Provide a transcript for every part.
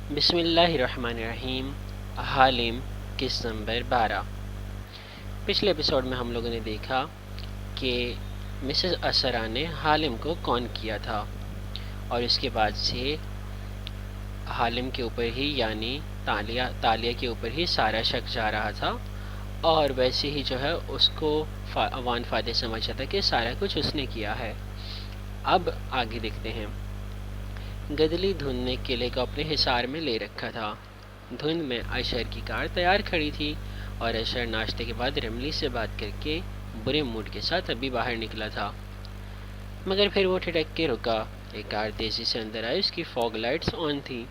بسم اللہ الرحمن الرحیم۔ حالم قسط نمبر 12۔ پچھلے ایپیسوڈ میں ہم لوگوں نے دیکھا کہ مسز اسرا نے حالم کو کون کیا تھا اور اس کے بعد سے حالم کے اوپر ہی یعنی تالیہ کے اوپر ہی سارا شک جا رہا تھا، اور ویسے ہی جو ہے اس کو عوان فاتح سمجھا تھا کہ سارا کچھ اس نے کیا ہے۔ اب آگے دیکھتے ہیں۔ گدلی دھند نے قلعے کو اپنے حصار میں لے رکھا تھا۔ دھند میں اشر کی کار تیار کھڑی تھی اور اشر ناشتے کے بعد رملی سے بات کر کے برے موڈ کے ساتھ ابھی باہر نکلا تھا، مگر پھر وہ ٹھٹک کے رکا۔ ایک کار تیزی سے اندر آئی، اس کی فوگ لائٹس آن تھی۔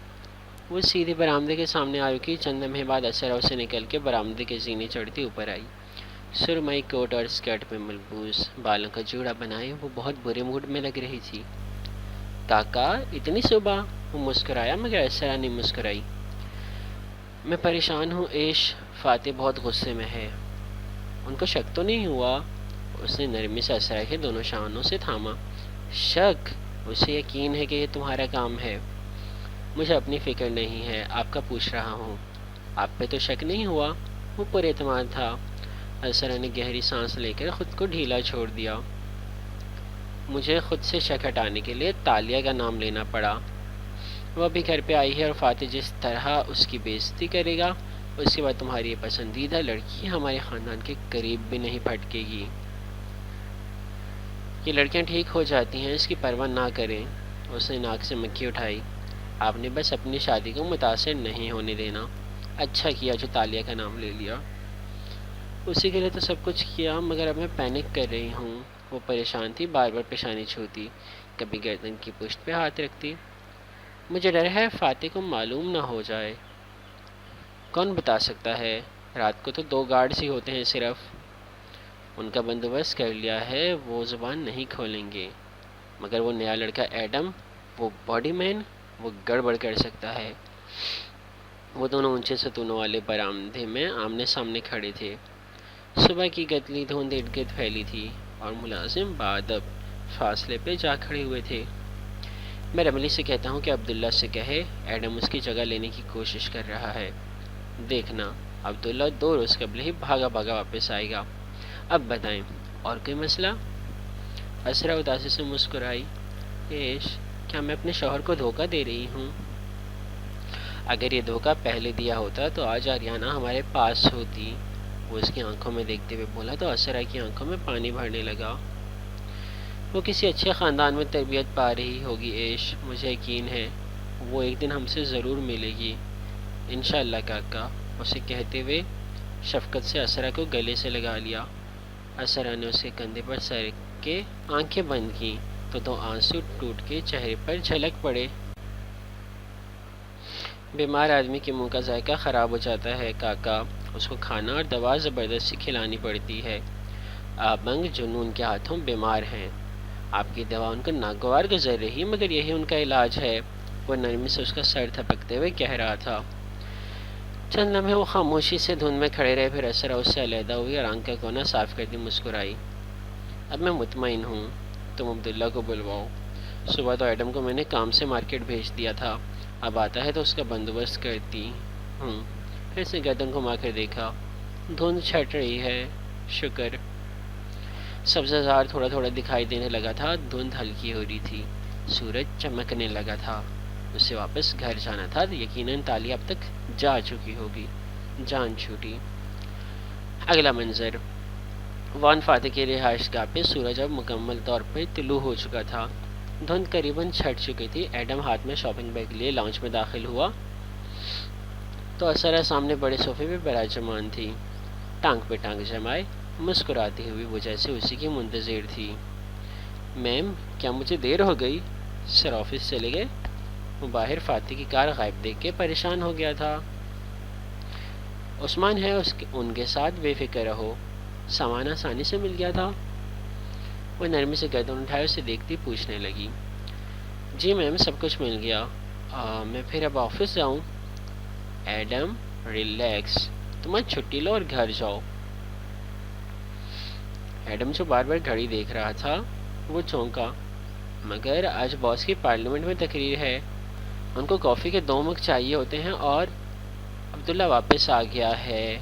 وہ سیدھے برآمدے کے سامنے آ رکی۔ چند لمحے بعد اسرا اسے نکل کے برآمدے کے زینے چڑھتی اوپر آئی۔ سرمئی کوٹ اور اسکرٹ میں ملبوس، بالوں کا جوڑا بنائے وہ بہت برے موڈ میں لگ رہی تھی۔ کاکا اتنی صبح؟ وہ مسکرایا مگر اسرا نہیں مسکرائی۔ میں پریشان ہوں ایش، فاتح بہت غصے میں ہے۔ ان کو شک تو نہیں ہوا؟ اس نے نرمی سے اسرا کے دونوں شانوں سے تھاما۔ شک؟ اسے یقین ہے کہ یہ تمہارا کام ہے۔ مجھے اپنی فکر نہیں ہے، آپ کا پوچھ رہا ہوں۔ آپ پہ تو شک نہیں ہوا؟ وہ پر اعتماد تھا۔ اسرا نے گہری سانس لے کر خود کو ڈھیلا چھوڑ دیا۔ مجھے خود سے شک ہٹانے کے لیے تالیہ کا نام لینا پڑا۔ وہ ابھی گھر پہ آئی ہے اور فاتح جس طرح اس کی بے عزتی کرے گا، اس کے بعد تمہاری یہ پسندیدہ لڑکی ہمارے خاندان کے قریب بھی نہیں پھٹکے گی۔ یہ لڑکیاں ٹھیک ہو جاتی ہیں، اس کی پرواہ نہ کریں۔ اس نے ناک سے مکھی اٹھائی۔ آپ نے بس اپنی شادی کو متاثر نہیں ہونے دینا۔ اچھا کیا جو تالیہ کا نام لے لیا۔ اسی کے لیے تو سب کچھ کیا، مگر اب میں پینک کر رہی ہوں۔ وہ پریشان تھی، بار بار پیشانی چھوتی، کبھی گردن کی پشت پہ ہاتھ رکھتی۔ مجھے ڈر ہے فاتح کو معلوم نہ ہو جائے۔ کون بتا سکتا ہے، رات کو تو 2 گارڈز ہی ہوتے ہیں صرف۔ ان کا بندوبست کر لیا ہے، وہ زبان نہیں کھولیں گے، مگر وہ نیا لڑکا ایڈم، وہ باڈی مین، وہ گڑبڑ کر سکتا ہے۔ وہ دونوں اونچے ستونوں والے برآمدے میں آمنے سامنے کھڑے تھے۔ صبح کی گدلی دھند ارد گرد پھیلی تھی اور ملازم بادب فاصلے پہ جا کھڑے ہوئے تھے۔ میں رملی سے کہتا ہوں کہ عبداللہ سے کہے ایڈم اس کی جگہ لینے کی کوشش کر رہا ہے۔ دیکھنا عبداللہ 2 روز قبل ہی بھاگا واپس آئے گا۔ اب بتائیں، اور کوئی مسئلہ؟ اسرا اداسی سے مسکرائی۔ ایش، کیا میں اپنے شوہر کو دھوکہ دے رہی ہوں؟ اگر یہ دھوکہ پہلے دیا ہوتا تو آج آریانہ ہمارے پاس ہوتی۔ وہ اس کی آنکھوں میں دیکھتے ہوئے بولا تو اسرا کی آنکھوں میں پانی بھرنے لگا۔ وہ کسی اچھے خاندان میں تربیت پا رہی ہوگی ایش، مجھے یقین ہے وہ ایک دن ہم سے ضرور ملے گی، انشاءاللہ کاکا، اسے کہتے ہوئے شفقت سے اسرا کو گلے سے لگا لیا۔ اسرا نے اس کے کندھے پر سر کے آنکھیں بند کیں تو 2 آنسو ٹوٹ کے چہرے پر جھلک پڑے۔ بیمار آدمی کے منہ کا ذائقہ خراب ہو جاتا ہے کاکا، اس کو کھانا اور دوا زبردستی کھلانی پڑتی ہے۔ آبنگ جنون کے ہاتھوں بیمار ہیں، آپ کی دوا ان کو ناگوار گزر رہی، مگر یہی ان کا علاج ہے۔ وہ نرمی سے اس کا سر تھپکتے ہوئے کہہ رہا تھا۔ چند لمحے وہ خاموشی سے دھند میں کھڑے رہے، پھر اسرا اس سے علیحدہ ہوئی اور آنکھ کا کونا صاف کرتی مسکرائی۔ اب میں مطمئن ہوں، تم عبداللہ کو بلواؤ۔ صبح تو ایڈم کو میں نے کام سے مارکیٹ بھیج دیا تھا، اب آتا ہے تو اس کا بندوبست کرتی ہوں۔ پھر اس نے گردن گھما کر دیکھا۔ دھند چھٹ رہی ہے، شکر۔ سبزہ زار تھوڑا تھوڑا دکھائی دینے لگا تھا، دھند ہلکی ہو رہی تھی، سورج چمکنے لگا تھا۔ اسے واپس گھر جانا تھا، یقیناً تالیہ اب تک جا چکی ہوگی۔ جان چھوٹی۔ اگلا منظر، وان فاتح کے رہائش گاہ پہ سورج اب مکمل طور پر طلوع ہو چکا تھا۔ دھند قریباً چھٹ چکی تھی۔ ایڈم ہاتھ میں شاپنگ بیگ لیے لاؤنج میں داخل ہوا تو اسرا سامنے بڑے صوفے پہ براجمان تھی، ٹانگ پہ ٹانگ جمائے، مسکراتی ہوئی، وہ جیسے اسی کی منتظر تھی۔ میم، کیا مجھے دیر ہو گئی؟ سر آفس چلے گئے؟ وہ باہر فاتح کی کار غائب دیکھ کے پریشان ہو گیا تھا۔ عثمان ہے ان کے ساتھ، بے فکر رہو، سامان آسانی سے مل گیا تھا۔ وہ نرمی سے گردن اٹھائے اسے دیکھتی پوچھنے لگی۔ جی میم، سب کچھ مل گیا۔ میں پھر اب آفس جاؤں؟ ایڈم ریلیکس، تم آج چھٹی لو اور گھر جاؤ۔ ایڈم جو بار بار گھڑی دیکھ رہا تھا وہ چونکا۔ مگر آج باس کی پارلیمنٹ میں تقریر ہے، ان کو کافی کے 2 مگ چاہیے ہوتے ہیں اور عبداللہ واپس آ گیا ہے۔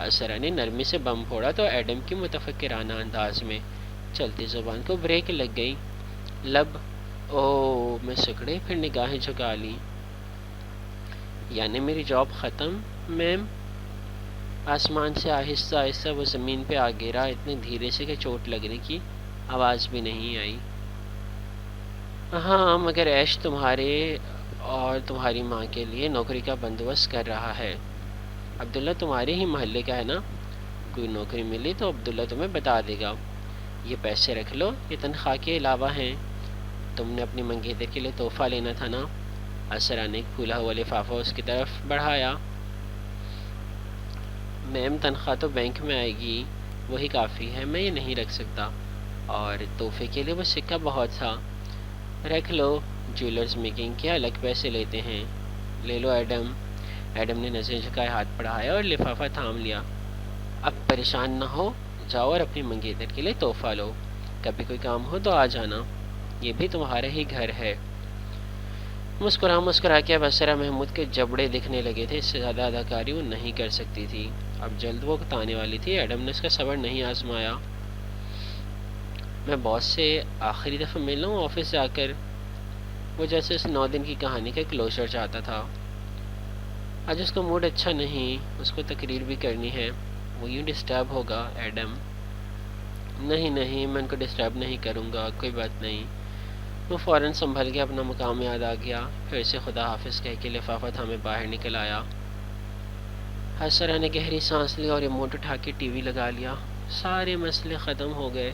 اسرا نے نرمی سے بم پھوڑا تو ایڈم کی متفکرانہ انداز میں چلتی زبان کو بریک لگ گئی۔ لب او میں سکڑے پھر نگاہیں جھکا لی۔ یعنی میری جاب ختم میم؟ آسمان سے آہستہ آہستہ وہ زمین پہ آ گرا، اتنے دھیرے سے کہ چوٹ لگنے کی آواز بھی نہیں آئی۔ ہاں مگر ایش تمہارے اور تمہاری ماں کے لیے نوکری کا بندوبست کر رہا ہے۔ عبداللہ تمہارے ہی محلے کا ہے نا؟ کوئی نوکری ملی تو عبداللہ تمہیں بتا دے گا۔ یہ پیسے رکھ لو، یہ تنخواہ کے علاوہ ہیں۔ تم نے اپنی منگیتر کے لیے تحفہ لینا تھا نا؟ اسرا نے کھولا ہوا لفافہ اس کی طرف بڑھایا۔ میم تنخواہ تو بینک میں آئے گی، وہی کافی ہے، میں یہ نہیں رکھ سکتا۔ اور تحفے کے لیے وہ سکہ بہت تھا۔ رکھ لو، جیولرز میکنگ کے الگ پیسے لیتے ہیں۔ لے لو ایڈم۔ ایڈم نے نظریں جھکائے، ہاتھ بڑھایا اور لفافہ تھام لیا۔ اب پریشان نہ ہو، جاؤ اور اپنی منگیتر کے لیے تحفہ لو۔ کبھی کوئی کام ہو تو آ جانا، یہ بھی تمہارا ہی گھر ہے۔ مسکرا کے اب اسرا محمود کے جبڑے دکھنے لگے تھے، اس سے زیادہ اداکاری وہ نہیں کر سکتی تھی۔ اب جلد وہ تانے والی تھی۔ ایڈم نے اس کا صبر نہیں آزمایا۔ میں باس سے آخری دفعہ مل رہا ہوں آفس جا کر۔ وہ جیسے اس 9 دن کی کہانی کا کلوزر چاہتا تھا۔ آج اس کا موڈ اچھا نہیں، اس کو تقریر بھی کرنی ہے۔ وہ یوں ڈسٹرب ہوگا ایڈم۔ نہیں میں ان کو ڈسٹرب نہیں کروں گا، کوئی بات نہیں۔ وہ فوراً سنبھل کے اپنا مقام یاد آ گیا، پھر سے خدا حافظ کہہ کے لفافہ تھامے باہر نکل آیا۔ اسرا نے گہری سانس لی اور ریموٹ اٹھا کے ٹی وی لگا لیا۔ سارے مسئلے ختم ہو گئے۔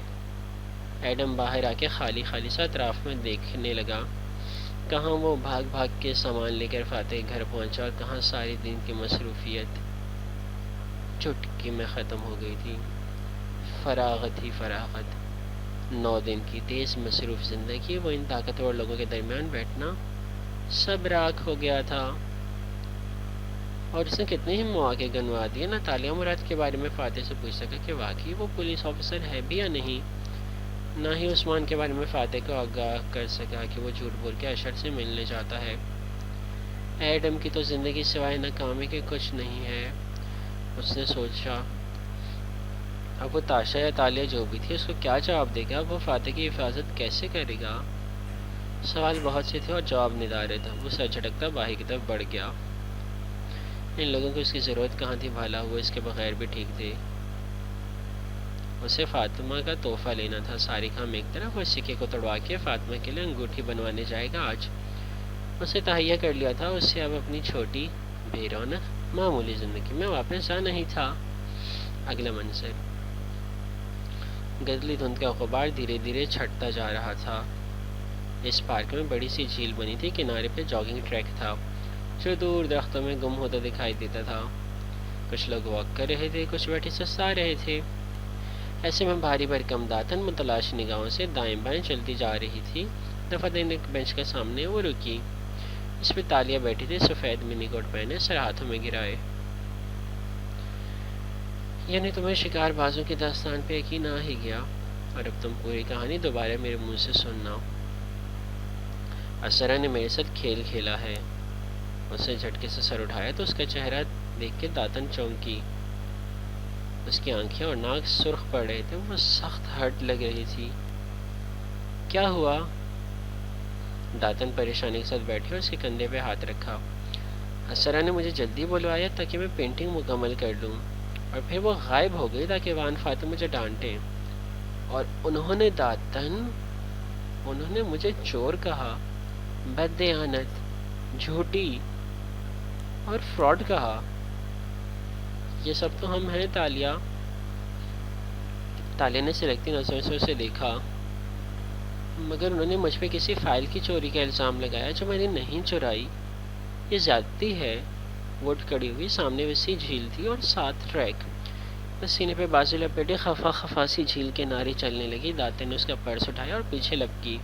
ایڈم باہر آ کے خالی سا اطراف میں دیکھنے لگا۔ کہاں وہ بھاگ کے سامان لے کر فاتح گھر پہنچا اور کہاں ساری دن کی مصروفیت چٹکی میں ختم ہو گئی تھی۔ فراغت ہی فراغت۔ 9 دن کی تیز مصروف زندگی، وہ ان طاقتور لوگوں کے درمیان بیٹھنا، سب راکھ ہو گیا تھا۔ اور اس نے کتنے ہی مواقع گنوا دیے، نہ تالیہ مراد کے بارے میں فاتح سے پوچھ سکا کہ واقعی وہ پولیس آفیسر ہے بھی یا نہیں، نہ ہی عثمان کے بارے میں فاتح کو آگاہ کر سکا کہ وہ جھوٹ بول کے اشر سے ملنے جاتا ہے۔ ایڈم کی تو زندگی سوائے ناکامی کے کچھ نہیں ہے، اس نے سوچا۔ اب وہ تاشا یا تالیہ جو بھی تھی، اس کو کیا جواب دے گا؟ وہ فاتح کی حفاظت کیسے کرے گا؟ سوال بہت سے تھے اور جواب ندارے تھا۔ وہ سر جھٹکتا باہر کی طرف بڑھ گیا۔ ان لوگوں کو اس کی ضرورت کہاں تھی؟ بھلا وہ اس کے بغیر بھی ٹھیک تھے۔ اسے فاطمہ کا تحفہ لینا تھا۔ ساری کام ایک طرف، وہ سکے کو توڑوا کے فاطمہ کے لیے انگوٹھی بنوانے جائے گا آج۔ اسے تہیہ کر لیا تھا، اسے اب اپنی چھوٹی بے رونق معمولی زندگی میں واپس جانا ہی تھا۔ اگلا منظر، گدلی دھند کا غبار دھیرے دھیرے چھٹتا جا رہا تھا۔ اس پارک میں بڑی سی جھیل بنی تھی، کنارے پہ جاگنگ ٹریک تھا جو دور درختوں میں گم ہوتا دکھائی دیتا تھا۔ کچھ لوگ واک کر رہے تھے، کچھ بیٹھے سستا رہے تھے۔ ایسے میں بھاری بھرکم داتن متلاشی نگاہوں سے دائیں بائیں چلتی جا رہی تھی۔ دفعتاً ایک بینچ کے سامنے وہ رکی، اس پہ تالیہ بیٹھی تھی، سفید منی کوٹ پہنے، سر ہاتھوں میں گرائے۔ یعنی تمہیں شکار بازوں کی داستان پہ یقین آ ہی گیا، اور اب تم پوری کہانی دوبارہ میرے منہ سے سننا۔ اسرا نے میرے ساتھ کھیل کھیلا ہے۔ اس نے جھٹکے سے سر اٹھایا تو اس کا چہرہ دیکھ کے داتن چونکی۔ اس کی آنکھیں اور ناک سرخ پڑ رہے تھے، وہ سخت ہرٹ لگ رہی تھی۔ کیا ہوا؟ داتن پریشانی کے ساتھ بیٹھی اور اس کے کندھے پہ ہاتھ رکھا۔ اسرا نے مجھے جلدی بلوایا تاکہ میں پینٹنگ مکمل کر لوں، اور پھر وہ غائب ہو گئی تاکہ وان فاتح مجھے ڈانٹیں۔ اور انہوں نے انہوں نے مجھے چور کہا، بددیانت، جھوٹی اور فراڈ کہا۔ یہ سب تو ہم ہیں تالیہ۔ تالیہ نے سلگتی نظروں سے اسے دیکھا۔ مگر انہوں نے مجھ پہ کسی فائل کی چوری کا الزام لگایا جو میں نے نہیں چرائی، یہ زیادتی ہے۔ وہ اٹھ کھڑی ہوئی، سامنے وسیع جھیل تھی اور 7 ٹریک۔ بس سینے پہ بازو لپیٹے خفا سی جھیل کے کنارے چلنے لگی۔ داتن نے اس کا پرس اٹھایا اور پیچھے لپکی۔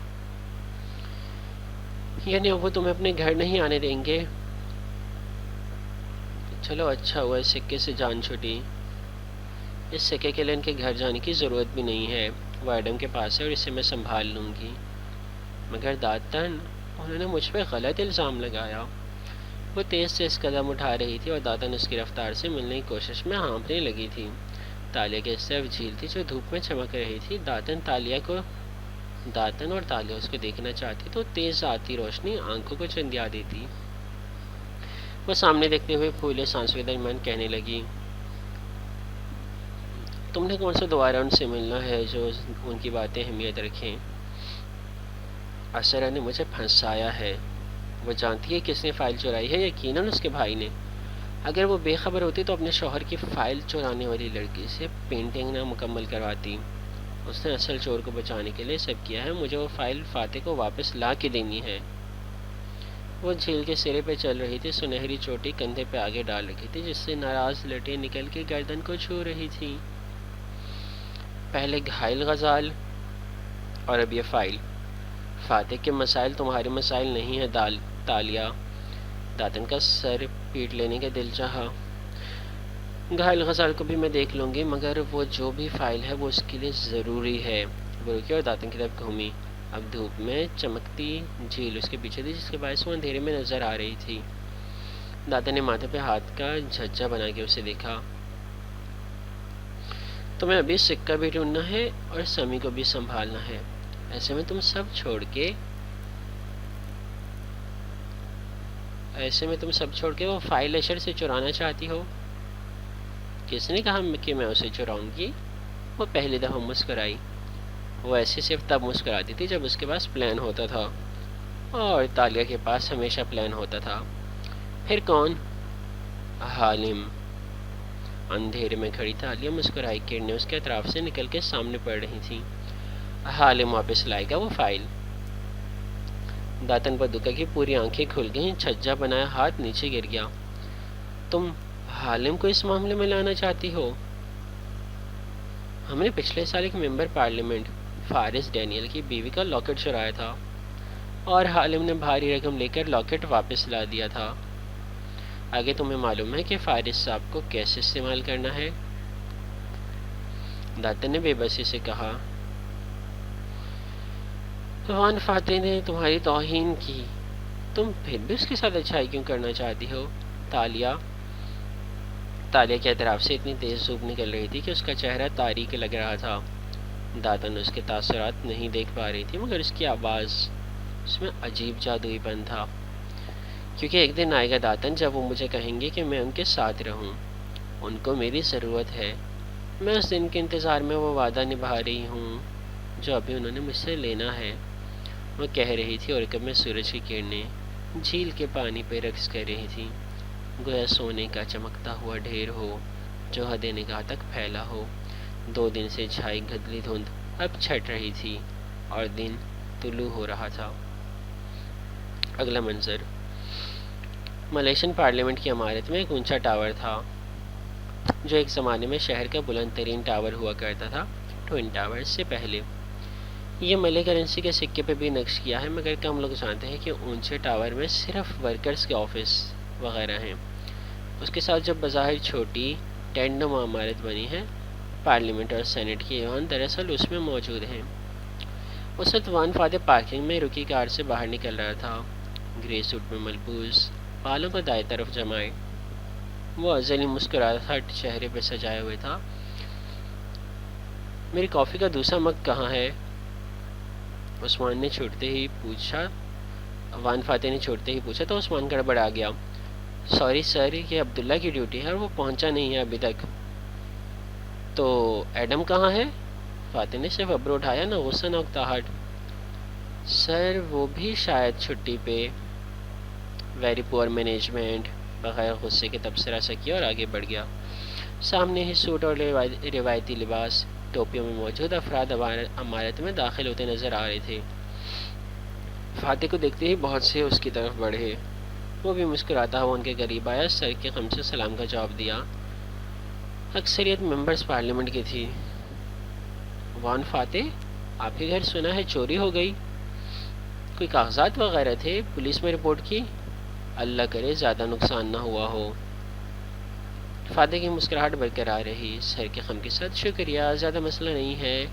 یعنی وہ تمہیں اپنے گھر نہیں آنے دیں گے؟ چلو اچھا ہوا اس سکے سے جان چھوٹی۔ اس سکے کے لیے ان کے گھر جانے کی ضرورت بھی نہیں ہے، وہ ایڈم کے پاس ہے اور اسے میں سنبھال لوں گی۔ مگر داتن، انہوں نے مجھ پہ غلط الزام لگایا۔ وہ تیز تیز قدم اٹھا رہی تھی اور داتن اس کی رفتار سے ملنے کی کوشش میں ہانپنے لگی تھی۔ تالیہ کے صرف جھیل تھی جو دھوپ میں چمک رہی تھی۔ داتن اور تالیہ اس کو دیکھنا چاہتی تو تیز آتی روشنی آنکھوں کو چندیا دیتی۔ وہ سامنے دیکھتے ہوئے پھولے سانسوں کے درمیان کہنے لگی، تم نے کون سا دوبارہ ان سے ملنا ہے جو ان کی باتیں اہمیت رکھیں؟ اسرا نے مجھے پھنسایا ہے۔ وہ جانتی ہے کس نے فائل چرائی ہے، یقیناً اس کے بھائی نے۔ اگر وہ بے خبر ہوتی تو اپنے شوہر کی فائل چرانے والی لڑکی سے پینٹنگ نہ مکمل کرواتی۔ اس نے اصل چور کو بچانے کے لیے سب کیا ہے۔ مجھے وہ فائل فاتح کو واپس لا کے دینی ہے۔ وہ جھیل کے سرے پہ چل رہی تھی، سنہری چوٹی کندھے پہ آگے ڈال رکھی تھی جس سے ناراض لٹیں نکل کے گردن کو چھو رہی تھی۔ پہلے گھائل غزال اور اب یہ فائل۔ فاتح کے مسائل تمہارے مسائل نہیں ہیں تالیہ۔ داتن کا سر پیٹ لینے کا دل چاہا۔ گھائل غزال کو بھی میں دیکھ لوں گی، مگر وہ جو بھی فائل ہے وہ اس کے لیے ضروری ہے۔ وہ رکی اور داتن کی طرف گھومی۔ اب دھوپ میں چمکتی جھیل اس کے پیچھے تھی جس کے باعث وہ اندھیرے میں نظر آ رہی تھی۔ داتن نے ماتھے پہ ہاتھ کا جھجھا بنا کے اسے دیکھا۔ تمہیں ابھی سکہ بھی ڈھونڈنا ہے اور سمی کو بھی سنبھالنا ہے۔ ایسے میں تم سب چھوڑ کے وہ فائل اشر سے چرانا چاہتی ہو؟ کس نے کہا کہ میں اسے چراؤں گی؟ وہ پہلی دفعہ مسکرائی۔ وہ ایسے صرف تب مسکراتی تھی جب اس کے پاس پلان ہوتا تھا، اور تالیہ کے پاس ہمیشہ پلان ہوتا تھا۔ پھر کون؟ حالم۔ اندھیرے میں کھڑی تالیہ مسکرائی، کرنیں اس کے اطراف سے نکل کے سامنے پڑ رہی تھیں۔ حالم واپس لائے گا وہ فائل؟ داتن بدوکا کی پوری آنکھیں کھل گئیں، چھجا بنایا ہاتھ نیچے گر گیا۔ تم حالم کو اس معاملے میں لانا چاہتی ہو؟ ہم نے پچھلے سال ایک ممبر پارلیمنٹ فارس ڈینیل کی بیوی کا لاکٹ چرایا تھا اور حالم نے بھاری رقم لے کر لاکٹ واپس لا دیا تھا۔ آگے تمہیں معلوم ہے کہ فارس صاحب کو کیسے استعمال کرنا ہے؟ داتن نے بے بسی سے کہا۔ وان فاتح نے تمہاری توہین کی، تم پھر بھی اس کے ساتھ اچھائی کیوں کرنا چاہتی ہو؟ تالیہ کے اطراف سے اتنی تیز دھوپ نکل رہی تھی کہ اس کا چہرہ تاریک لگ رہا تھا۔ داتن اس کے تاثرات نہیں دیکھ پا رہی تھی، مگر اس کی آواز، اس میں عجیب جادوئی پن تھا۔ کیونکہ ایک دن آئے گا داتن جب وہ مجھے کہیں گے کہ میں ان کے ساتھ رہوں۔ ان کو میری ضرورت ہے۔ میں اس دن کے انتظار میں وہ وعدہ نبھا رہی ہوں جو ابھی انہوں نے مجھ سے لینا ہے۔ وہ کہہ رہی تھی اور کب میں سورج کی کرنیں جھیل کے پانی پہ رقص کر رہی تھی، گویا سونے کا چمکتا ہوا ڈھیر ہو جو حد نگاہ تک پھیلا ہو۔ 2 دن سے چھائی گدلی دھند اب چھٹ رہی تھی اور دن طلوع ہو رہا تھا۔ اگلا منظر ملیشین پارلیمنٹ کی عمارت میں ایک اونچا ٹاور تھا جو ایک زمانے میں شہر کا بلند ترین ٹاور ہوا کرتا تھا، ٹوئن ٹاور سے پہلے۔ یہ ملے کرنسی کے سکے پہ بھی نقش کیا ہے، مگر کم لوگ جانتے ہیں کہ اونچے ٹاور میں صرف ورکرز کے آفس وغیرہ ہیں۔ اس کے ساتھ جب بظاہر چھوٹی ٹینڈم عمارت بنی ہے، پارلیمنٹ اور سینٹ کی ایوان دراصل اس میں موجود ہیں۔ اس وقت وان فاتح پارکنگ میں رکی کار سے باہر نکل رہا تھا، گرے سوٹ میں ملبوس، بالوں کو دائیں طرف جمائے۔ وہ ازلی مسکراہٹ چہرے پہ سجائے ہوئے تھا۔ میری کافی کا دوسرا مگ کہاں ہے؟ عثمان نے چھوٹتے ہی پوچھا۔ وان فاتح نے چھوٹتے ہی پوچھا تو عثمان گڑبڑا گیا۔ سوری سر، یہ عبداللہ کی ڈیوٹی ہے اور وہ پہنچا نہیں ہے ابھی تک۔ تو ایڈم کہاں ہے؟ فاتح نے صرف ابرو اٹھایا، نہ غصہ نہ اکتاہٹ۔ سر وہ بھی شاید چھٹی پہ۔ ویری پور مینجمنٹ، بغیر غصے کے تبصرہ سا کیا اور آگے بڑھ گیا۔ سامنے ہی سوٹ اور روایتی لباس ٹوپیوں میں موجود افراد عمارت میں داخل ہوتے نظر آ رہے تھے۔ فاتح کو دیکھتے ہی بہت سے اس کی طرف بڑھے۔ وہ بھی مسکراتا ہوا ان کے قریب آیا، سر کے خم سے سلام کا جواب دیا۔ اکثریت ممبرز پارلیمنٹ کی تھی۔ وان فاتح، آپ کے گھر سنا ہے چوری ہو گئی؟ کوئی کاغذات وغیرہ تھے؟ پولیس میں رپورٹ کی؟ اللہ کرے زیادہ نقصان نہ ہوا ہو۔ فاتح کی مسکراہٹ برقرار رہی، سر کے خم کے ساتھ شکریہ، زیادہ مسئلہ نہیں ہے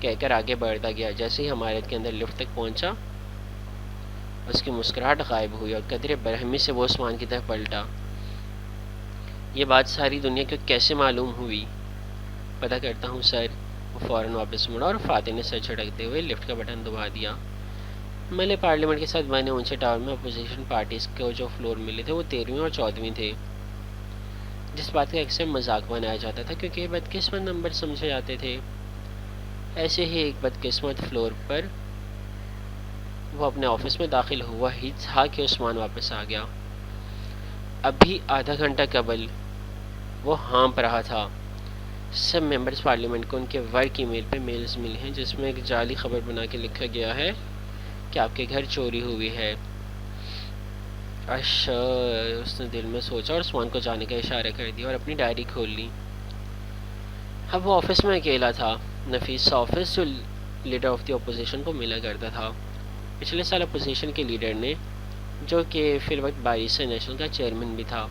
کہہ کر آگے بڑھتا گیا۔ جیسے ہی عمارت کے اندر لفٹ تک پہنچا، اس کی مسکراہٹ غائب ہوئی اور قدرے برہمی سے وہ عثمان کی طرف پلٹا۔ یہ بات ساری دنیا کو کیسے معلوم ہوئی؟ پتہ کرتا ہوں سر۔ وہ فوراً واپس مڑا اور فاتح نے سر جھٹکتے ہوئے لفٹ کا بٹن دبا دیا۔ ملے پارلیمنٹ کے ساتھ بنے اونچے ٹاور میں اپوزیشن پارٹیز کو جو فلور ملے تھے وہ 13ویں اور 14ویں تھے، جس بات کا اکثر مذاق بنایا جاتا تھا کیونکہ یہ بدقسمت نمبر سمجھے جاتے تھے۔ ایسے ہی ایک بدقسمت فلور پر وہ اپنے آفس میں داخل ہوا ہی تھا کہ عثمان واپس آ گیا۔ ابھی آدھا گھنٹہ قبل وہ ہانپ رہا تھا۔ سب ممبرز پارلیمنٹ کو ان کے ورک ای میل پہ میلز ملی ہیں جس میں ایک جعلی خبر بنا کے لکھا گیا ہے کہ آپ کے گھر چوری ہوئی ہے۔ اچھا، اس نے دل میں سوچا اور عثمان کو جانے کا اشارہ کر دیا اور اپنی ڈائری کھول لی۔ اب وہ آفس میں اکیلا تھا۔ نفیس سا آفس جو لیڈر آف دی اپوزیشن کو ملا کرتا تھا۔ پچھلے سال اپوزیشن کے لیڈر نے، جو کہ فی الوقت باعث نیشنل کا چیئرمین بھی تھا،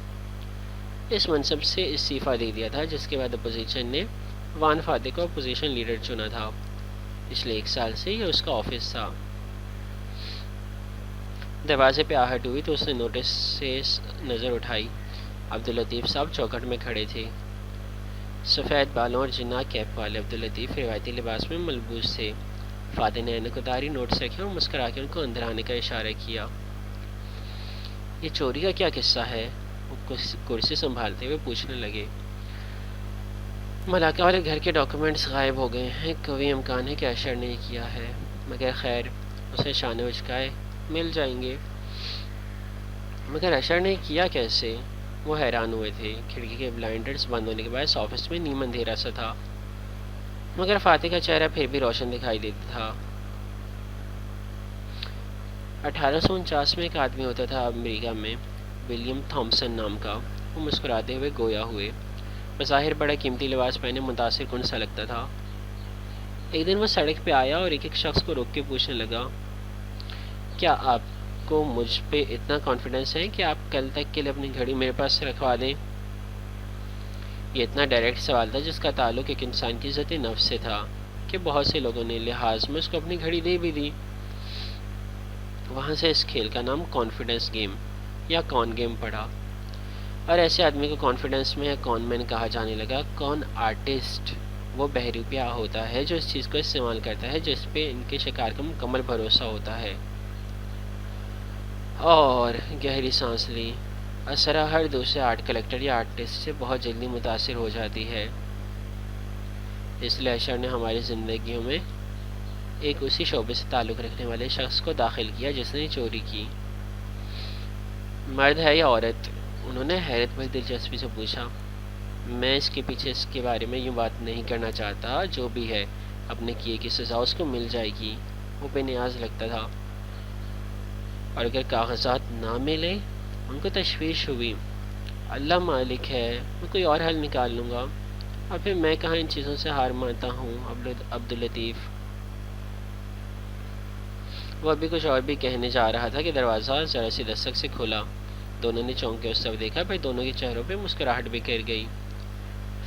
اس منصب سے استعفیٰ دے دیا تھا، جس کے بعد اپوزیشن نے وان فاتح کو اپوزیشن لیڈر چنا تھا۔ پچھلے 1 سال سے یہ اس کا آفس تھا۔ دروازے پہ آہٹ ہوئی تو اس نے نوٹس سے نظر اٹھائی۔ عبداللطیف صاحب چوکھٹ میں کھڑے تھے۔ سفید بالوں اور جناح کیپ والے عبداللطیف روایتی لباس میں ملبوس تھے۔ فاتح نے اینک اتاری، نوٹس رکھے اور مسکرا کے ان کو اندر آنے کا اشارہ کیا۔ یہ چوری کا کیا قصہ ہے؟ وہ کرسی سنبھالتے ہوئے پوچھنے لگے۔ ملاقہ والے گھر کے ڈاکیومنٹس غائب ہو گئے ہیں، کوئی امکان ہے کہ اشر نے کیا ہے، مگر خیر، اسے شانے اچکائے، مل جائیں گے۔ مگر اشر نے کیا کیسے؟ وہ حیران ہوئے تھے۔ کھڑکی کے بلائنڈرز بند ہونے کے باعث آفس میں نیم اندھیرا سا تھا، مگر فاتح کا چہرہ پھر بھی روشن دکھائی دیتا تھا۔ 1849 میں ایک آدمی ہوتا تھا امریکہ میں، ولیم تھامسن نام کا۔ وہ مسکراتے ہوئے گویا ہوئے، بظاہر بڑا قیمتی لباس پہنے متاثر کن سا لگتا تھا۔ ایک دن وہ سڑک پہ آیا اور ایک شخص کو روک کے پوچھنے لگا، کیا آپ کو مجھ پہ اتنا کانفیڈنس ہے کہ آپ کل تک کے لیے اپنی گھڑی میرے پاس رکھوا دیں؟ یہ اتنا ڈائریکٹ سوال تھا جس کا تعلق ایک انسان کی ذات نفس سے تھا کہ بہت سے لوگوں نے لحاظ میں اس کو اپنی گھڑی دے بھی دی۔ وہاں سے اس کھیل کا نام کانفیڈنس گیم یا کون گیم پڑا، اور ایسے آدمی کو کانفیڈنس میں یا کون مین کہا جانے لگا۔ کون آرٹسٹ وہ بہروپیہ ہوتا ہے جو اس چیز کو استعمال کرتا ہے جس پہ ان کے شکار کا مکمل بھروسہ ہوتا ہے۔ اور گہری سانس لی۔ اسرا ہر دوسرے آرٹ کلیکٹر یا آرٹسٹ سے بہت جلدی متاثر ہو جاتی ہے، اس لیے اشر نے ہماری زندگیوں میں ایک اسی شعبے سے تعلق رکھنے والے شخص کو داخل کیا جس نے چوری کی۔ مرد ہے یا عورت؟ انہوں نے حیرت بھری دلچسپی سے پوچھا۔ میں اس کے پیچھے اس کے بارے میں یوں بات نہیں کرنا چاہتا، جو بھی ہے اپنے کیے کی سزا اس کو مل جائے گی۔ وہ بے نیاز لگتا تھا۔ اور اگر کاغذات نہ ملے؟ ان کو تشویش ہوئی۔ اللہ مالک ہے، میں کوئی اور حل نکال لوں گا، اور پھر میں کہاں ان چیزوں سے ہار مانتا ہوں عبداللطیف۔ وہ ابھی کچھ اور بھی کہنے جا رہا تھا کہ دروازہ ذرا سی دستک سے کھلا۔ دونوں نے چونک کے اس طرف دیکھا، پھر دونوں کے چہروں پہ مسکراہٹ بکھر گئی۔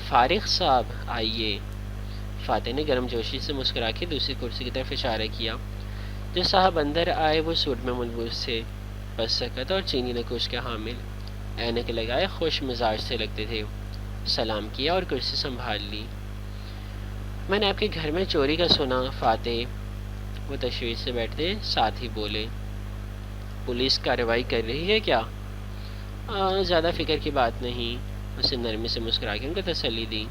فارغ صاحب آئیے۔ فاتح نے گرم جوشی سے مسکرا کے دوسری کرسی کی طرف اشارہ کیا۔ جو صاحب اندر آئے وہ سوٹ میں ملبوس تھے، بس سکت اور چینی نکوش کے حامل، اینک لگائے خوش مزاج سے لگتے تھے۔ سلام کیا اور کرسی سنبھال لی۔ میں نے آپ کے گھر میں چوری کا سنا فاتح۔ وہ تشویش سے بیٹھتے ساتھ ہی بولے۔ پولیس کارروائی کر رہی ہے کیا؟ زیادہ فکر کی بات نہیں، اسے نرمی سے مسکرا کے ان کو تسلی دی۔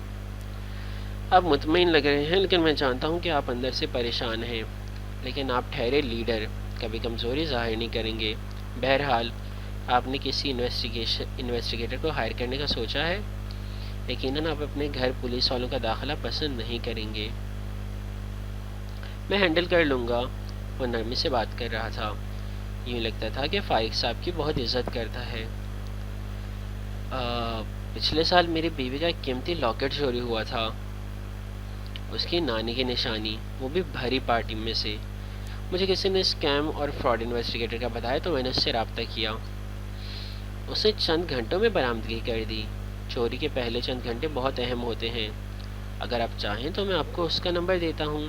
آپ مطمئن لگ رہے ہیں، لیکن میں جانتا ہوں کہ آپ اندر سے پریشان ہیں، لیکن آپ ٹھہرے لیڈر، کبھی کمزوری ظاہر نہیں کریں گے۔ بہرحال آپ نے کسی انویسٹیگیٹر کو ہائر کرنے کا سوچا ہے؟ یقیناً آپ اپنے گھر پولیس والوں کا داخلہ پسند نہیں کریں گے۔ میں ہینڈل کر لوں گا، وہ نرمی سے بات کر رہا تھا۔ یوں لگتا تھا کہ فائق صاحب کی بہت عزت کرتا ہے۔ پچھلے سال میری بیوی کا ایک قیمتی لاکٹ چوری ہوا تھا، اس کی نانی کی نشانی، وہ بھی بھری پارٹی میں سے۔ مجھے کسی نے اسکیم اور فراڈ انویسٹیگیٹر کا بتایا تو میں نے اس سے رابطہ کیا۔ اس نے چند گھنٹوں میں برآمدگی کر دی۔ چوری کے پہلے چند گھنٹے بہت اہم ہوتے ہیں، اگر آپ چاہیں تو میں آپ کو اس کا نمبر دیتا ہوں۔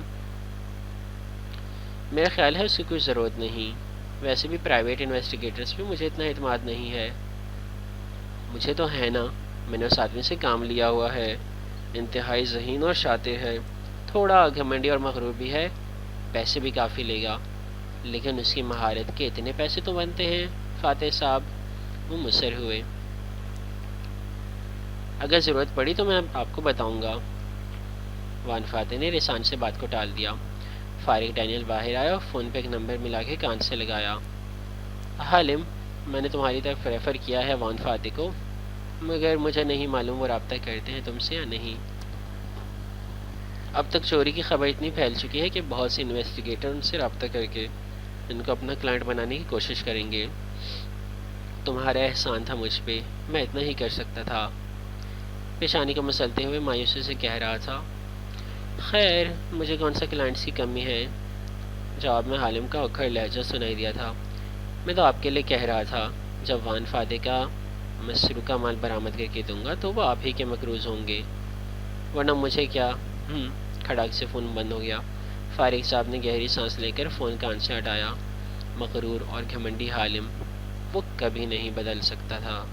میرا خیال ہے اس کی کوئی ضرورت نہیں، ویسے بھی پرائیویٹ انویسٹیگیٹرز پہ مجھے اتنا اعتماد نہیں ہے. مجھے تو ہے نا، میں نے اس آدمی سے کام لیا ہوا ہے، انتہائی ذہین اور شاطر ہے، تھوڑا گھمنڈی اور مغرور بھی ہے، پیسے بھی کافی لے گا، لیکن اس کی مہارت کے اتنے پیسے تو بنتے ہیں فاتح صاحب. وہ مصر ہوئے. اگر ضرورت پڑی تو میں آپ کو بتاؤں گا. وان فاتح نے رسان سے بات کو ٹال دیا. فارغ ڈینیل باہر آیا اور فون پہ ایک نمبر ملا کے کان سے لگایا. حالم، میں نے تمہاری طرف ریفر کیا ہے وان فاتح کو، مگر مجھے نہیں معلوم وہ رابطہ کرتے ہیں تم سے یا نہیں. اب تک چوری کی خبر اتنی پھیل چکی ہے کہ بہت سے انویسٹیگیٹر ان سے رابطہ کر کے ان کو اپنا کلائنٹ بنانے کی کوشش کریں گے. تمہارا احسان تھا مجھ پہ، میں اتنا ہی کر سکتا تھا. پیشانی کو مسلتے ہوئے مایوسی سے کہہ رہا تھا. خیر، مجھے کون سا کلائنٹس کی کمی ہے؟ جواب میں حالم کا اکھڑ لہجہ سنائی دیا تھا. میں تو آپ کے لیے کہہ رہا تھا، جب وان فاتح کا مسروقہ مال برآمد کر کے دوں گا تو وہ آپ ہی کے مقروض ہوں گے، ورنہ مجھے کیا. کھڑاک سے فون بند ہو گیا. فارغ صاحب نے گہری سانس لے کر فون کان سے ہٹایا. مغرور اور گھمنڈی حالم وہ کبھی نہیں بدل سکتا تھا.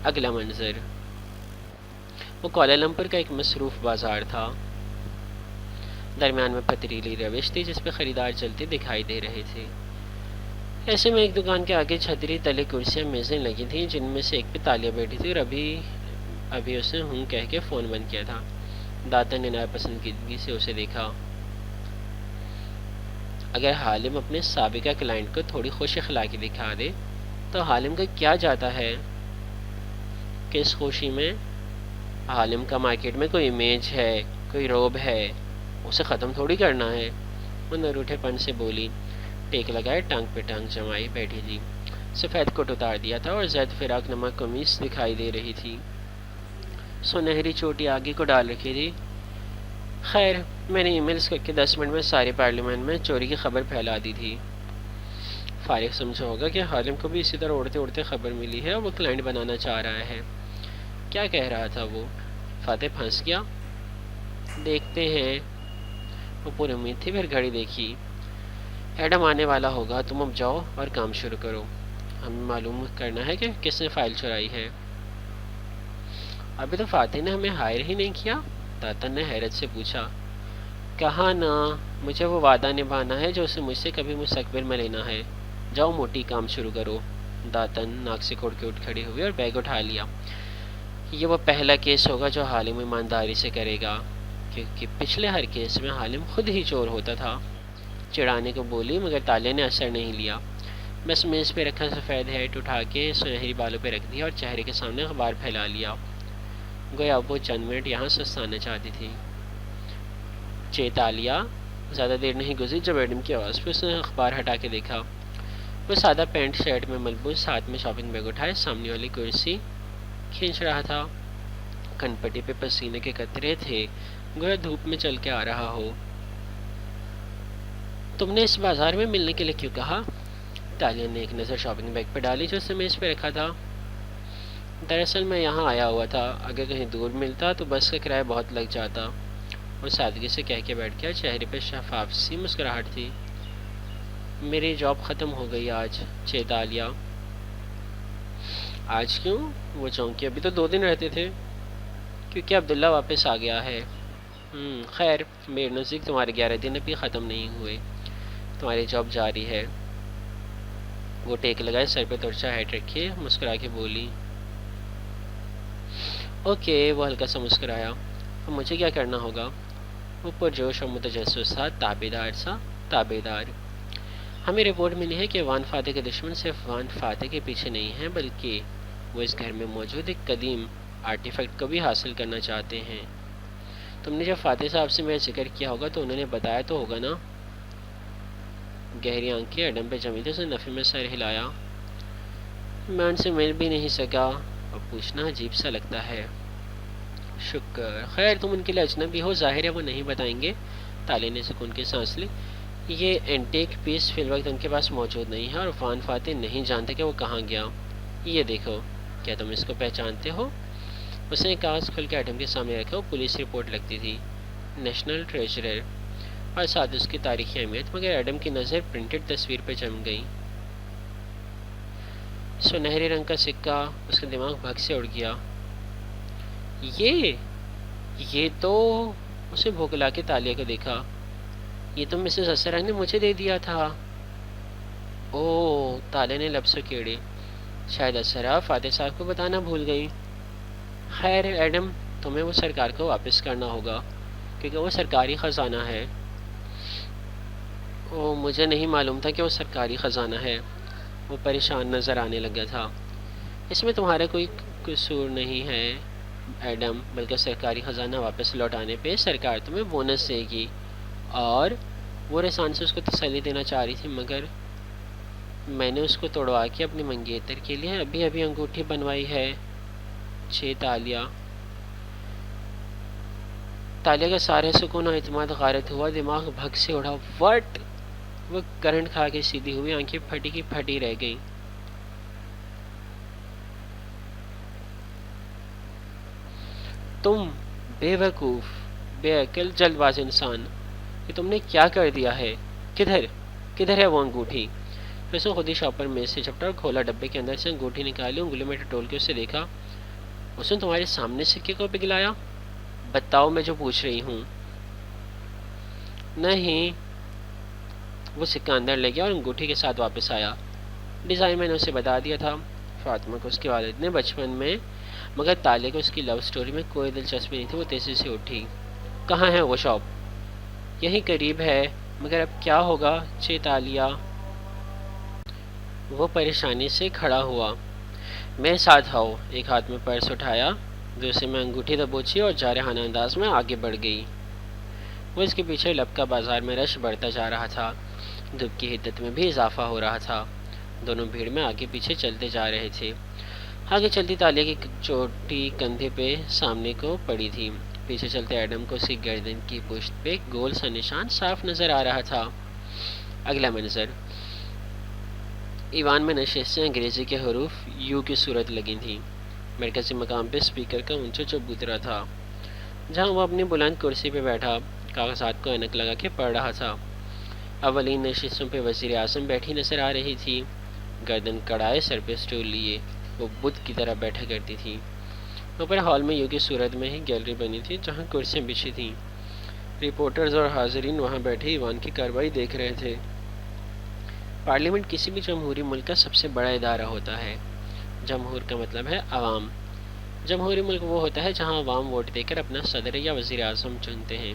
اگلا منظر، وہ کوالالمپور کا ایک مصروف بازار تھا. درمیان میں پتریلی روش تھی جس پہ خریدار چلتے دکھائی دے رہے تھے. ایسے میں ایک دکان کے آگے چھتری تلے کرسیاں میزیں لگی تھیں جن میں سے ایک پہ تالیہ بیٹھی تھی اور ابھی اس نے ہوں کہہ کے فون بند کیا تھا. داتا نے ناپسندگی سے اسے دیکھا. اگر حالم اپنے سابقہ کلائنٹ کو تھوڑی خوش اخلاقی دکھا دے تو حالم کا کیا جاتا ہے کہ اس خوشی میں حالم کا مارکیٹ میں کوئی امیج ہے، کوئی روب ہے، اسے ختم تھوڑی کرنا ہے. وہ نروٹھے پن سے بولی. ٹیک لگائے ٹانگ پہ ٹانگ جمائی بیٹھی تھی. سفید کوٹ اتار دیا تھا اور زید فراق نما قمیص دکھائی دے رہی تھی. سنہری چوٹی آگے کو ڈال رکھی تھی. خیر، میں نے ای میلز کر کے 10 منٹ میں سارے پارلیمنٹ میں چوری کی خبر پھیلا دی تھی. فارغ سمجھا ہوگا کہ حالم کو بھی اسی طرح اڑتے اڑتے خبر ملی ہے اور وہ کلائنٹ بنانا چاہ رہا ہے. کیا کہہ رہا تھا وہ؟ فاتح پھنس گیا؟ دیکھتے ہیں. وہ پوری امید تھی. پھر گھڑی دیکھی. ایڈم آنے والا ہوگا. تم اب جاؤ اور کام شروع کرو. ہمیں معلوم کرنا ہے کہ کس نے فائل چرائی ہے. ابھی تو فاتح نے ہمیں ہائر ہی نہیں کیا، داتن نے حیرت سے پوچھا. کہا نا، مجھے وہ وعدہ نبھانا ہے جو اسے مجھ سے کبھی مستقبل میں لینا ہے. جاؤ موٹی کام شروع کرو. داتن ناک سے کھوڑ کے اٹھ کھڑی ہوئی اور بیگ اٹھا لیا. یہ وہ پہلا کیس ہوگا جو حالم ایمانداری سے کرے گا، کیونکہ پچھلے ہر کیس میں حالم خود ہی چور ہوتا تھا. چڑھانے کو بولی مگر تالیہ نے اثر نہیں لیا. بس میز پہ رکھا سفید ہیٹ اٹھا کے سنہری بالوں پہ رکھ دیا اور چہرے کے سامنے اخبار پھیلا لیا. گویا وہ چند منٹ یہاں سستانا چاہتی تھی. چیتالیہ. زیادہ دیر نہیں گزری جب ایڈم کی آواز پہ اس نے اخبار ہٹا کے دیکھا. وہ سادہ پینٹ شرٹ میں ملبوس، ہاتھ میں شاپنگ بیگ اٹھائے سامنے والی کرسی کھینچ رہا تھا. کن پٹی پہ پسینے کے قطرے تھے، گویا دھوپ میں چل کے آ رہا ہو. تم نے اس بازار میں ملنے کے لیے کیوں کہا؟ تالیہ نے ایک نظر شاپنگ بیگ پہ ڈالی جو اس نے میز پہ رکھا تھا. دراصل میں یہاں آیا ہوا تھا، اگر کہیں دور ملتا تو بس کا کرایہ بہت لگ جاتا. اور سادگی سے کہہ کے بیٹھ گیا. چہرے پہ شفاف سی مسکراہٹ تھی. میری جاب ختم ہو گئی آج. چیتالیہ. آج کیوں؟ وہ چونکی. ابھی تو 2 دن رہتے تھے. کیونکہ عبداللہ واپس آ گیا ہے. خیر، میرے نزدیک تمہارے 11 دن ابھی ختم نہیں ہوئے، تمہاری جاب جاری ہے. وہ ٹیک لگائے، سر پہ ترچا ہیٹ رکھے مسکرا کے بولی. اوکے. وہ ہلکا سا مسکرایا. اب مجھے کیا کرنا ہوگا؟ وہ پرجوش اور متجسس تھا. تابیدار. ہمیں رپورٹ ملی ہے کہ وان فاتح کے دشمن صرف وان فاتح کے پیچھے نہیں ہیں، بلکہ وہ اس گھر میں موجود ایک قدیم آرٹیفیکٹ کو بھی حاصل کرنا چاہتے ہیں. تم نے جب فاتح صاحب سے میرا ذکر کیا ہوگا تو انہوں نے بتایا تو ہوگا نا؟ گہری آنکھیں ایڈم پہ جمی تھی. اس نے نفی میں سر ہلایا. میں ان سے مل بھی نہیں سکا اور پوچھنا عجیب سا لگتا ہے. شکر. خیر، تم ان کے لیے اجنبی ہو، ظاہر ہے وہ نہیں بتائیں گے. تالیہ نے سکون کی سانس لی. یہ اینٹیک پیس فی الوقت ان کے پاس موجود نہیں ہے اور وان فاتح نہیں جانتے کہ وہ کہاں گیا. یہ دیکھو. کیا تم اس کو پہچانتے ہو؟ اس نے کاغذ کھل کے ایڈم کے سامنے رکھا. وہ پولیس رپورٹ لگتی تھی. نیشنل ٹریجرر. اور ساتھ اس کی تاریخی اہمیت، مگر ایڈم کی نظر پرنٹڈ تصویر پہ جم گئی۔ سنہرے رنگ کا سکہ، اس کا دماغ بھگ سے اڑ گیا۔ یہ تو اسے بھوکلا کے تالیہ کو دیکھا۔ یہ تو مسز اسرا نے مجھے دے دیا تھا۔ اوہ، تالیہ نے لب سکیڑے۔ شاید اسرا فاتح صاحب کو بتانا بھول گئی۔ خیر ایڈم، تمہیں وہ سرکار کو واپس کرنا ہوگا کیونکہ وہ سرکاری خزانہ ہے۔ اوہ، مجھے نہیں معلوم تھا کہ وہ سرکاری خزانہ ہے۔ وہ پریشان نظر آنے لگا تھا۔ اس میں تمہارا کوئی قصور نہیں ہے ایڈم، بلکہ سرکاری خزانہ واپس لوٹانے پہ سرکار تمہیں بونس دے گی۔ اور وہ رسان سے اس کو تسلی دینا چاہ رہی تھی، مگر میں نے اس کو توڑوا کے اپنی منگیتر کے لیے ابھی انگوٹھی بنوائی ہے۔ تالیہ کا سارا سکون و اعتماد غارت ہوا، دماغ بھگ سے اڑا۔ وٹ! وہ کرنٹ کھا کے سیدھی ہوئی، آنکھیں پھٹی کی پھٹی رہ گئی۔ تم بے وقوف، بے عقل، جلد باز انسان، کہ تم نے کیا کر دیا ہے؟ کدھر ہے وہ انگوٹھی؟ پھر اس نے خود ہی شاپر میز سے جھپٹا اور کھولا، ڈبے کے اندر سے انگوٹھی نکالی، انگلیوں میں ٹٹول کے اسے دیکھا۔ اس نے تمہارے سامنے سکے کو پگھلایا؟ بتاؤ، میں جو پوچھ رہی ہوں۔ نہیں۔ وہ سکہ اندر لے گیا اور انگوٹھی کے ساتھ واپس آیا۔ ڈیزائن میں نے اسے بتا دیا تھا۔ فاطمہ کو اس کے والد نے بچپن میں، مگر تالیہ کو اس کی لو سٹوری میں کوئی دلچسپی نہیں تھی۔ وہ تیزی سے اٹھی۔ کہاں ہے وہ شاپ؟ یہیں قریب ہے، مگر اب کیا ہوگا؟ تالیہ۔ وہ پریشانی سے کھڑا ہوا۔ میرے ساتھ آؤ۔ ایک ہاتھ میں پرس اٹھایا، دوسرے میں انگوٹھی دبوچی اور جارحانہ انداز میں آگے بڑھ گئی۔ وہ اس کے پیچھے لپکا، بازار میں رش بڑھتا جا رہا تھا، دھوپ کی حدت میں بھی اضافہ ہو رہا تھا۔ دونوں بھیڑ میں آگے پیچھے چلتے جا رہے تھے۔ آگے چلتی تالیہ کی چوٹی کندھے پہ سامنے کو پڑی تھی، پیچھے چلتے ایڈم کو اس کی گردن کی پشت پہ گول سا نشان صاف نظر آ رہا تھا۔ اگلا منظر، ایوان میں نشستیں انگریزی کے حروف یو کی صورت لگی تھیں۔ مرکزی مقام پہ اسپیکر کا اونچا چبوترا تھا، جہاں وہ اپنی بلند کرسی پہ بیٹھا کاغذات کو اینک لگا کے پڑھ رہا تھا۔ اولین نشستوں پہ وزیر اعظم بیٹھی نظر آ رہی تھی، گردن کڑائے، سر پہ سٹول لیے، وہ بدھ کی طرح بیٹھا کرتی تھی۔ اوپر ہال میں یو کی صورت میں ہی گیلری بنی تھی، جہاں کرسیاں بچھی تھیں۔ رپورٹرز اور حاضرین وہاں بیٹھے ایوان کی کارروائی دیکھ رہے تھے۔ پارلیمنٹ کسی بھی جمہوری ملک کا سب سے بڑا ادارہ ہوتا ہے۔ جمہور کا مطلب ہے عوام۔ جمہوری ملک وہ ہوتا ہے جہاں عوام ووٹ دے کر اپنا صدر یا وزیر اعظم چنتے ہیں۔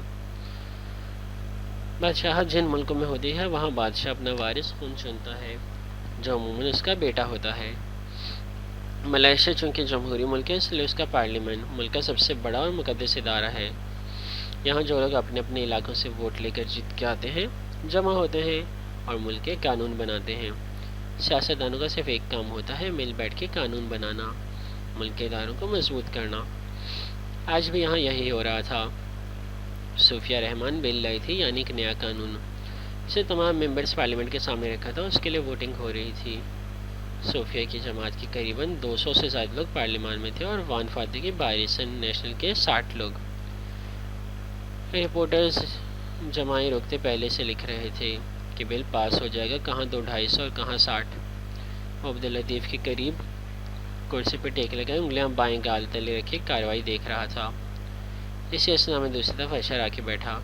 بادشاہت جن ملکوں میں ہوتی ہے وہاں بادشاہ اپنا وارث خود چنتا ہے، جو عموماً اس کا بیٹا ہوتا ہے۔ ملائیشیا چونکہ جمہوری ملک ہے، اس لیے اس کا پارلیمنٹ ملک کا سب سے بڑا اور مقدس ادارہ ہے۔ یہاں جو لوگ اپنے اپنے علاقوں سے ووٹ لے کر جیت کے آتے ہیں، جمع ہوتے ہیں اور ملک کے قانون بناتے ہیں۔ سیاستدانوں کا صرف ایک کام ہوتا ہے، مل بیٹھ کے قانون بنانا، ملک کے اداروں کو مضبوط کرنا۔ آج بھی یہاں یہی ہو رہا تھا۔ صوفیہ رحمان بل لائی تھی، یعنی ایک نیا قانون، اسے تمام ممبرز پارلیمنٹ کے سامنے رکھا تھا، اس کے لیے ووٹنگ ہو رہی تھی۔ صوفیہ کی جماعت کے قریباً 200 سے زائد لوگ پارلیمان میں تھے اور وان فاتح کی بائرسن نیشنل کے 60 لوگ۔ رپورٹرز جماعی روکتے پہلے سے لکھ رہے تھے کہ بل پاس ہو جائے گا، کہاں 250 اور کہاں 60۔ عبداللطیف کے قریب کرسی پہ ٹیک لگائے، انگلیاں بائیں گال تلے رکھے کارروائی دیکھ رہا تھا۔ اسی اسنا میں دوسری طرف اشر آ کے بیٹھا۔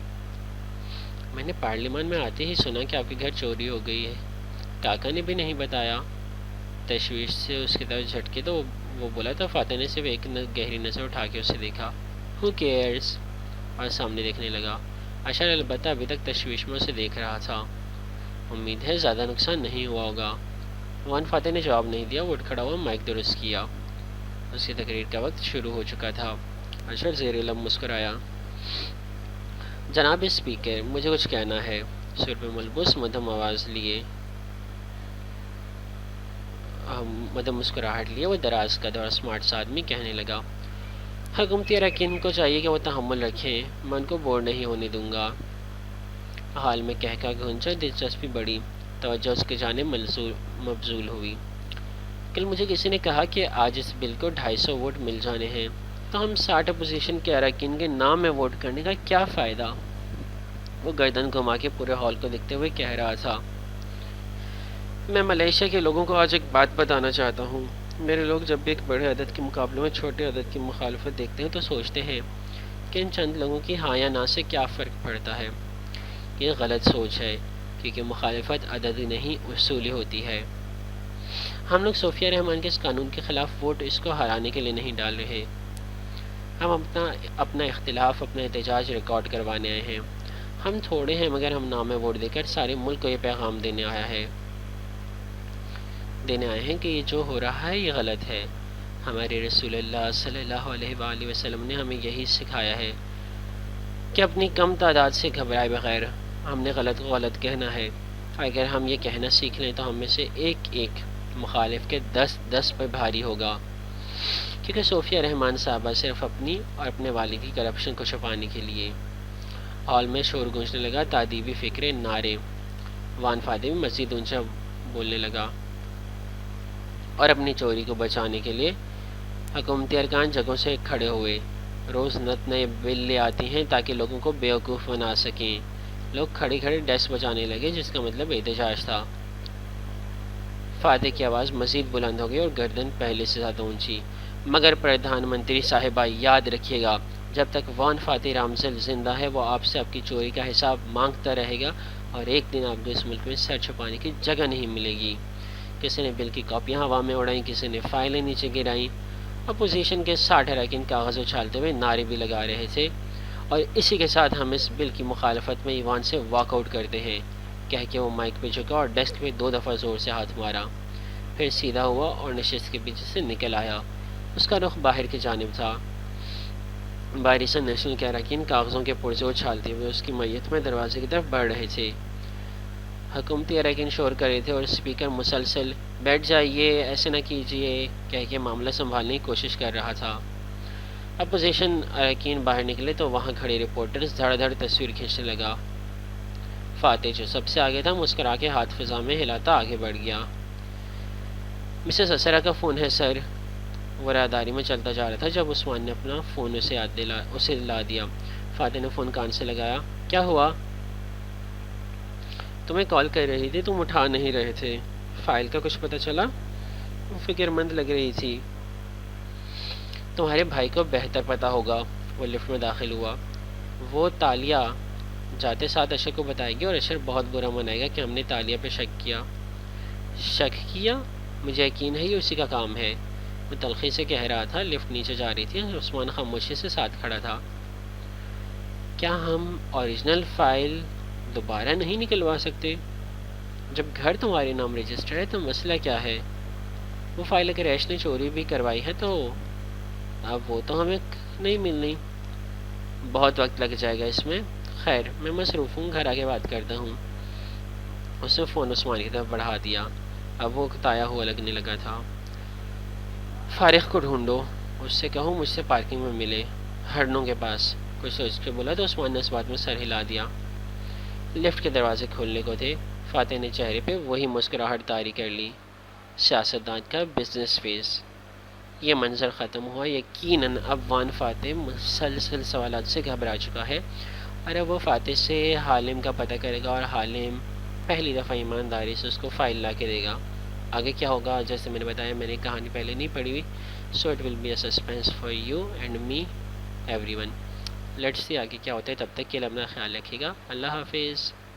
میں نے پارلیمان میں آتے ہی سنا کہ آپ کے گھر چوری ہو گئی ہے، کاکا نے بھی نہیں بتایا۔ تشویش سے اس کی طرف جھٹکے تو وہ بولا تھا۔ فاتح نے صرف ایک گہری نظر اٹھا کے اسے دیکھا۔ ہو کیئرس، اور سامنے دیکھنے لگا۔ اشر البتہ ابھی تک تشویش میں اسے دیکھ رہا تھا۔ امید ہے زیادہ نقصان نہیں ہوا ہوگا۔ وان فاتح نے جواب نہیں دیا، وہ اٹھ کھڑا ہوا، مائک درست کیا۔ اس کی تقریر کا وقت شروع ہو چکا تھا۔ اشر زیر لب مسکرایا۔ جناب اسپیکر، مجھے کچھ کہنا ہے، سر پہ ملبوس مدھم آواز لیے، مدھم مسکراہٹ لیے وہ دراز قد اور اسمارٹ سا آدمی کہنے لگا۔ حکومتی اراکین کو چاہیے کہ وہ تحمل رکھیں، میں ان کو بور نہیں ہونے دوں گا۔ حال میں کہکا گونجا، دلچسپی بڑھی، توجہ اس کی جانب مبذول ہوئی۔ کل مجھے کسی نے کہا کہ آج اس بل کو 250 ووٹ مل جانے ہیں، تو ہم 60 اپوزیشن کے اراکین کے نام میں ووٹ کرنے کا کیا فائدہ؟ وہ گردن گھما کے پورے ہال کو دیکھتے ہوئے کہہ رہا تھا، میں ملیشیا کے لوگوں کو آج ایک بات بتانا چاہتا ہوں۔ میرے لوگ جب بھی ایک بڑے عدد کے مقابلے میں چھوٹے عدد کی مخالفت دیکھتے ہیں تو سوچتے ہیں کہ ان چند لوگوں کی ہاں یا نہ سے کیا فرق پڑتا ہے۔ یہ غلط سوچ ہے، کیونکہ مخالفت عددی نہیں اصولی ہوتی ہے۔ ہم لوگ صوفیہ رحمان کے اس قانون کے خلاف ووٹ اس کو ہرانے کے لیے نہیں ڈال رہے۔ ہم اپنا اختلاف، اپنا احتجاج ریکارڈ کروانے آئے ہیں۔ ہم تھوڑے ہیں مگر ہم نام ووٹ دے کر سارے ملک کو یہ پیغام دینے آئے ہیں کہ یہ جو ہو رہا ہے یہ غلط ہے۔ ہمارے رسول اللہ صلی اللہ علیہ وآلہ وسلم نے ہمیں یہی سکھایا ہے کہ اپنی کم تعداد سے گھبرائے بغیر ہم نے غلط کو غلط کہنا ہے۔ اگر ہم یہ کہنا سیکھ لیں تو ہم میں سے ایک ایک مخالف کے 10 پر بھاری ہوگا، کیونکہ صوفیہ رحمان صاحبہ صرف اپنی اور اپنے والد کی کرپشن کو چھپانے کے لیے۔ ہال میں شور گونجنے لگا، تعدیبی فکرے، نعرے۔ وان فاتح بھی مزید اونچا بولنے لگا اور اپنی چوری کو بچانے کے لیے حکومتی ارکان جگہوں سے کھڑے ہوئے۔ روز نئے بل لے آتی ہیں تاکہ لوگوں کو بیوقوف بنا سکیں۔ لوگ کھڑے ڈیسک بجانے لگے، جس کا مطلب احتجاج تھا۔ فاتح کی آواز مزید بلند ہو گئی اور گردن پہلے سے زیادہ اونچی۔ مگر پردھان منتری صاحبہ، یاد رکھیے گا، جب تک وان فاتح رامزل زندہ ہے وہ آپ سے آپ کی چوری کا حساب مانگتا رہے گا، اور ایک دن آپ کو اس ملک میں سر چھپانے کی جگہ نہیں ملے گی۔ کسی نے بل کی کاپیاں ہوا میں اڑائیں، کسی نے فائلیں نیچے گرائیں۔ اپوزیشن کے 60 اراکین کاغذ اچھالتے ہوئے نعرے بھی لگا رہے تھے، اور اسی کے ساتھ ہم اس بل کی مخالفت میں ایوان سے واک آؤٹ کرتے ہیں، کہہ کے وہ مائک پہ جھکا اور ڈیسک پہ 2 دفعہ زور سے ہاتھ مارا، پھر سیدھا ہوا اور نشست کے پیچھے سے نکل آیا۔ اس کا رخ باہر کی جانب تھا۔ بارسا نیشنل کے اراکین کاغذوں کے پرزے اچھالتے ہوئے اس کی میت میں دروازے کی طرف بڑھ رہے تھے۔ حکومتی اراکین شور کر رہے تھے اور اسپیکر مسلسل بیٹھ جائیے، ایسے نہ کیجیے کہہ کے معاملہ سنبھالنے کی کوشش کر رہا تھا۔ اپوزیشن اراکین باہر نکلے تو وہاں کھڑے رپورٹرز دھڑ دھڑ تصویر کھینچنے لگا۔ فاتح جو سب سے آگے تھا مسکرا کے ہاتھ فضا میں ہلاتا آگے بڑھ گیا۔ مسز اسرا کا فون ہے سر۔ وہ راہداری میں چلتا جا رہا تھا جب عثمان نے اپنا فون اسے دلا دیا۔ فاتح نے فون کان سے لگایا۔ کیا ہوا؟ تمہیں کال کر رہی تھی، تم اٹھا نہیں رہے تھے۔ فائل کا کچھ پتہ چلا؟ وہ فکر مند لگ رہی تھی۔ تمہارے بھائی کو بہتر پتہ ہوگا۔ وہ لفٹ میں داخل ہوا۔ وہ تالیہ جاتے ساتھ اشر کو بتائے گی اور اشر بہت برا منائے گا کہ ہم نے تالیہ پہ شک کیا۔ شک کیا؟ مجھے یقین ہے یہ اسی کا کام ہے، وہ تلخی سے کہہ رہا تھا۔ لفٹ نیچے جا رہی تھی اور عثمان خاموشی سے ساتھ کھڑا تھا۔ کیا ہم اوریجنل فائل دوبارہ نہیں نکلوا سکتے؟ جب گھر تمہارے نام رجسٹر ہے تو مسئلہ کیا ہے؟ وہ فائل اگر ایش نے چوری بھی کروائی ہے تو اب وہ تو ہمیں نہیں ملنی۔ بہت وقت لگ جائے گا اس میں۔ خیر، میں مصروف ہوں، گھر آگے بات کرتا ہوں۔ اس نے فون عثمان کی طرف بڑھا دیا۔ اب وہ اکتایا ہوا لگنے لگا تھا۔ فارغ کو ڈھونڈو، اس سے کہو مجھ سے پارکنگ میں ملے، ہرنوں کے پاس۔ کچھ سوچ کے بولا تو عثمان نے اس بات میں سر ہلا دیا۔ لفٹ کے دروازے کھولنے کو تھے۔ فاتح نے چہرے پہ وہی مسکراہٹ طاری کر لی۔ سیاستدان کا بزنس فیس۔ یہ منظر ختم ہوا۔ یقیناً اب وان فاتح مسلسل سوالات سے گھبرا چکا ہے، اور اب وہ فاتح سے حالم کا پتہ کرے گا اور حالم پہلی دفعہ ایمانداری سے اس کو فائل لا کے دے گا۔ آگے کیا ہوگا جیسے میں نے بتایا، میں نے کہانی پہلے نہیں پڑھی ہوئی، so it will be a suspense for you and me everyone. Let's see آگے کیا ہوتا ہے۔ تب تک کے لیے اپنا خیال رکھیے گا۔ اللہ حافظ۔